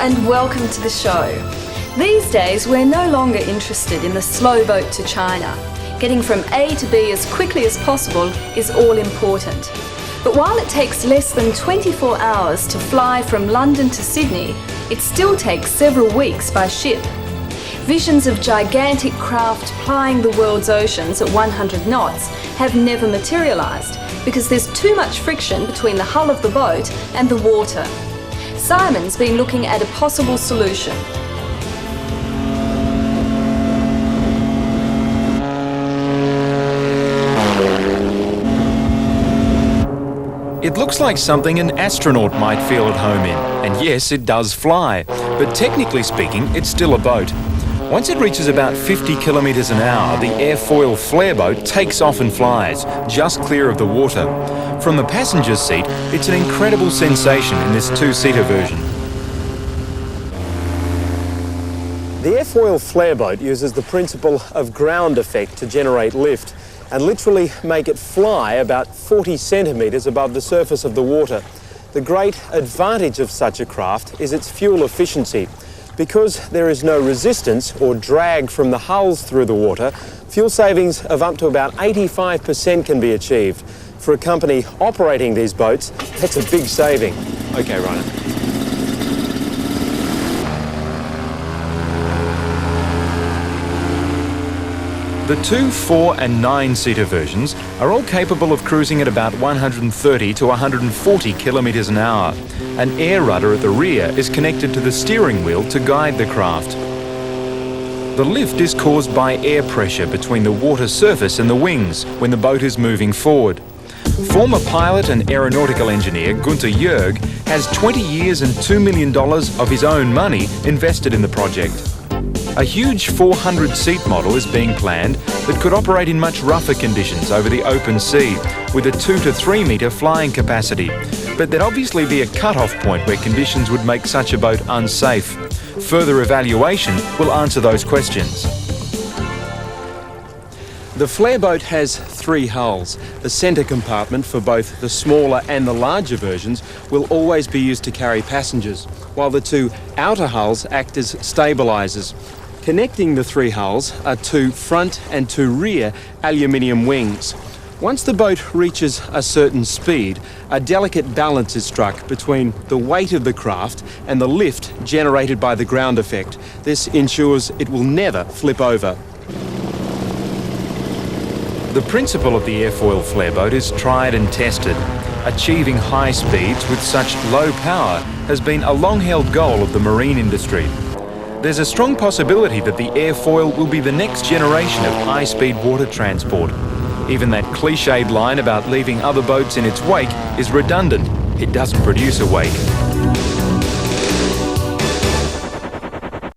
and welcome to the show. These days, we're no longer interested in the slow boat to China. Getting from A to B as quickly as possible is all important. But while it takes less than 24 hours to fly from London to Sydney, it still takes several weeks by ship. Visions of gigantic craft plying the world's oceans at 100 knots have never materialised because there's too much friction between the hull of the boat and the water. Simon's been looking at a possible solution. It looks like something an astronaut might feel at home in, and yes, it does fly, but technically speaking, it's still a boat. Once it reaches about 50 kilometres an hour, the airfoil flare boat takes off and flies, just clear of the water. From the passenger's seat, it's an incredible sensation in this two-seater version. The airfoil flare boat uses the principle of ground effect to generate lift and literally make it fly about 40 centimetres above the surface of the water. The great advantage of such a craft is its fuel efficiency. Because there is no resistance or drag from the hulls through the water, fuel savings of up to about 85% can be achieved. For a company operating these boats, that's a big saving. Okay, Ryan. The 2, 4 and 9-seater versions are all capable of cruising at about 130 to 140 kilometres an hour. An air rudder at the rear is connected to the steering wheel to guide the craft. The lift is caused by air pressure between the water surface and the wings when the boat is moving forward. Former pilot and aeronautical engineer Gunther Jörg has 20 years and $2 million of his own money invested in the project. A huge 400-seat model is being planned that could operate in much rougher conditions over the open sea, with a 2 to 3 metre flying capacity. But there'd obviously be a cut-off point where conditions would make such a boat unsafe. Further evaluation will answer those questions. The flare boat has 3 hulls. The centre compartment for both the smaller and the larger versions will always be used to carry passengers, while the 2 outer hulls act as stabilisers. Connecting the 3 hulls are 2 front and 2 rear aluminium wings. Once the boat reaches a certain speed, a delicate balance is struck between the weight of the craft and the lift generated by the ground effect. This ensures it will never flip over. The principle of the airfoil flare boat is tried and tested. Achieving high speeds with such low power has been a long-held goal of the marine industry. There's a strong possibility that the airfoil will be the next generation of high-speed water transport. Even that cliched line about leaving other boats in its wake is redundant. It doesn't produce a wake.